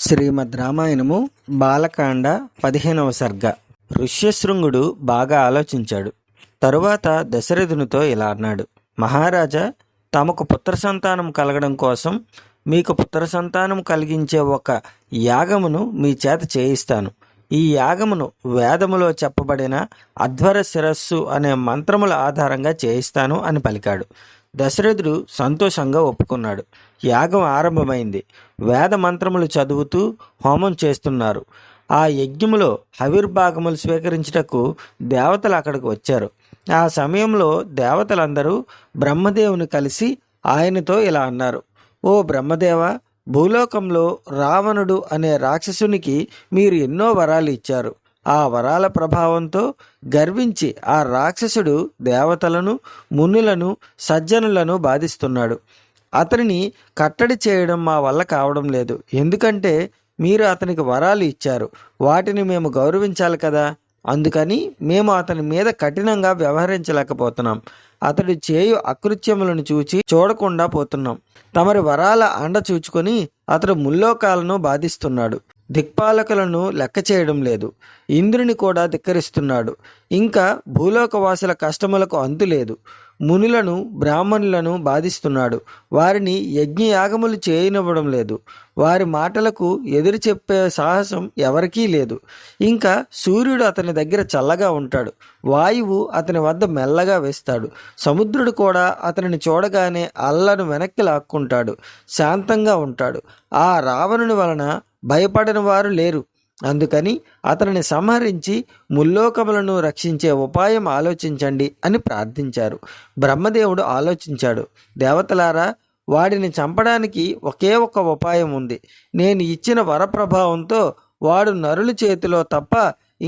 శ్రీమద్ రామాయణము బాలకాండ 15వ సర్గ. ఋష్యశృంగుడు బాగా ఆలోచించాడు. తరువాత దశరథునితో ఇలా అన్నాడు: మహారాజా, తమకు పుత్ర సంతానం కలగడం కోసం మీకు పుత్ర సంతానం కలిగించే ఒక యాగమును మీ చేత చేయిస్తాను. ఈ యాగమును వేదములో చెప్పబడిన అధ్వర శిరస్సు అనే మంత్రముల ఆధారంగా చేయిస్తాను అని పలికాడు. దశరథుడు సంతోషంగా ఒప్పుకున్నాడు. యాగం ఆరంభమైంది. వేద మంత్రములు చదువుతూ హోమం చేస్తున్నారు. ఆ యజ్ఞములో హవిర్భాగములు స్వీకరించుటకు దేవతలు అక్కడికి వచ్చారు. ఆ సమయంలో దేవతలందరూ బ్రహ్మదేవుని కలిసి ఆయనతో ఇలా అన్నారు: ఓ బ్రహ్మదేవ, భూలోకంలో రావణుడు అనే రాక్షసునికి మీరు ఎన్నో వరాలు ఇచ్చారు. ఆ వరాల ప్రభావంతో గర్వించి ఆ రాక్షసుడు దేవతలను, మునులను, సజ్జనులను బాధిస్తున్నాడు. అతనిని కట్టడి చేయడం మా వల్ల కావడం లేదు. ఎందుకంటే మీరు అతనికి వరాలు ఇచ్చారు, వాటిని మేము గౌరవించాలి కదా. అందుకని మేము అతని మీద కఠినంగా వ్యవహరించలేకపోతున్నాం. అతడు చేయు అకృత్యములను చూడకుండా పోతున్నాం. తమరి వరాల అండ చూచుకొని అతడు ముల్లోకాలను బాధిస్తున్నాడు. దిక్పాలకులను లెక్క చేయడం లేదు. ఇంద్రుని కూడా ధిక్కరిస్తున్నాడు. ఇంకా భూలోకవాసుల కష్టములకు అంతు లేదు. మునులను, బ్రాహ్మణులను బాధిస్తున్నాడు. వారిని యజ్ఞయాగములు చేయనివ్వడం లేదు. వారి మాటలకు ఎదురు చెప్పే సాహసం ఎవరికీ లేదు. ఇంకా సూర్యుడు అతని దగ్గర చల్లగా ఉంటాడు. వాయువు అతని వద్ద మెల్లగా వేస్తాడు. సముద్రుడు కూడా అతనిని చూడగానే అల్లను వెనక్కి లాక్కుంటాడు. శాంతంగా ఉంటాడు. ఆ రావణుని వలన భయపడని వారు లేరు. అందుకని అతనిని సంహరించి ముల్లోకములను రక్షించే ఉపాయం ఆలోచించండి అని ప్రార్థించారు. బ్రహ్మదేవుడు ఆలోచించాడు: దేవతలారా, వాడిని చంపడానికి ఒకే ఒక్క ఉపాయం ఉంది. నేను ఇచ్చిన వరప్రభావంతో వాడు నరుల చేతిలో తప్ప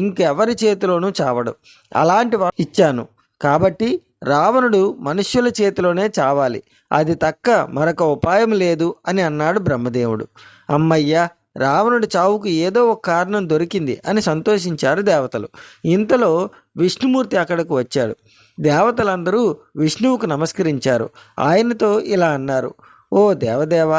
ఇంకెవరి చేతిలోనూ చావడు. అలాంటి ఇచ్చాను కాబట్టి రావణుడు మనుష్యుల చేతిలోనే చావాలి. అది తక్క మరొక ఉపాయం లేదు అని అన్నాడు బ్రహ్మదేవుడు. అమ్మయ్యా, రావణుడి చావుకు ఏదో ఒక కారణం దొరికింది అని సంతోషించారు దేవతలు. ఇంతలో విష్ణుమూర్తి అక్కడికి వచ్చాడు. దేవతలందరూ విష్ణువుకు నమస్కరించారు. ఆయనతో ఇలా అన్నారు: ఓ దేవదేవ,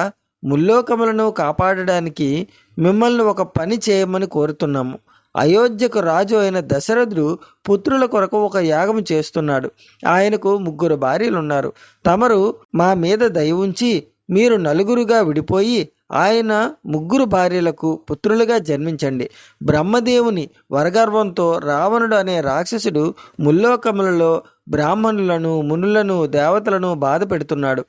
ముల్లోకములను కాపాడడానికి మిమ్మల్ని ఒక పని చేయమని కోరుతున్నాము. అయోధ్యకు రాజు అయిన దశరథుడు పుత్రుల కొరకు ఒక యాగం చేస్తున్నాడు. ఆయనకు 3 భార్యలున్నారు. తమరు మా మీద దయ ఉంచి మీరు నలుగురుగా విడిపోయి ఆయన 3 భార్యలకు పుత్రులుగా జన్మించండి. బ్రహ్మదేవుని వరగర్వంతో రావణుడు అనే రాక్షసుడు ముల్లోకములలో బ్రాహ్మణులను, మునులను, దేవతలను బాధ పెడుతున్నాడు.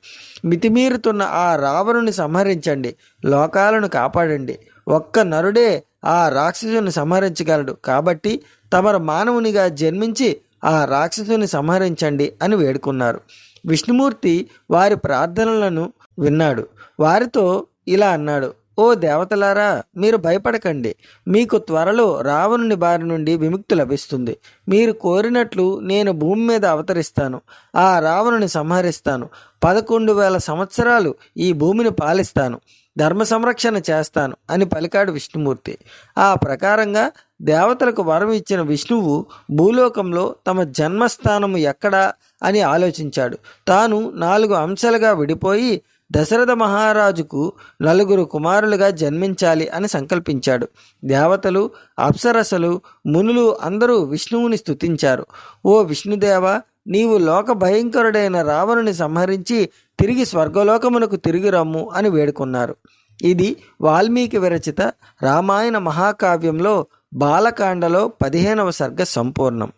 మితిమీరుతున్న ఆ రావణుని సంహరించండి. లోకాలను కాపాడండి. ఒక్క నరుడే ఆ రాక్షసుని సంహరించగలడు. కాబట్టి తమరు మానవునిగా జన్మించి ఆ రాక్షసుని సంహరించండి అని వేడుకున్నారు. విష్ణుమూర్తి వారి ప్రార్థనలను విన్నాడు. వారితో ఇలా అన్నాడు: ఓ దేవతలారా, మీరు భయపడకండి. మీకు త్వరలో రావణుని బారి నుండి విముక్తి లభిస్తుంది. మీరు కోరినట్లు నేను భూమి మీద అవతరిస్తాను. ఆ రావణుని సంహరిస్తాను. 11,000 సంవత్సరాలు ఈ భూమిని పాలిస్తాను. ధర్మ సంరక్షణ చేస్తాను అని పలికాడు విష్ణుమూర్తి. ఆ ప్రకారంగా దేవతలకు వరం ఇచ్చిన విష్ణువు భూలోకంలో తమ జన్మస్థానము ఎక్కడా అని ఆలోచించాడు. తాను 4 అంశాలుగా విడిపోయి దశరథ మహారాజుకు 4 కుమారులుగా జన్మించాలి అని సంకల్పించాడు. దేవతలు, అప్సరసలు, మునులు అందరూ విష్ణువుని స్తుతించారు. ఓ విష్ణుదేవ, నీవు లోక భయంకరుడైన రావణుని సంహరించి తిరిగి స్వర్గలోకమునకు తిరిగి రమ్ము అని వేడుకున్నారు. ఇది వాల్మీకి విరచిత రామాయణ మహాకావ్యంలో బాలకాండలో 15వ సర్గ సంపూర్ణం.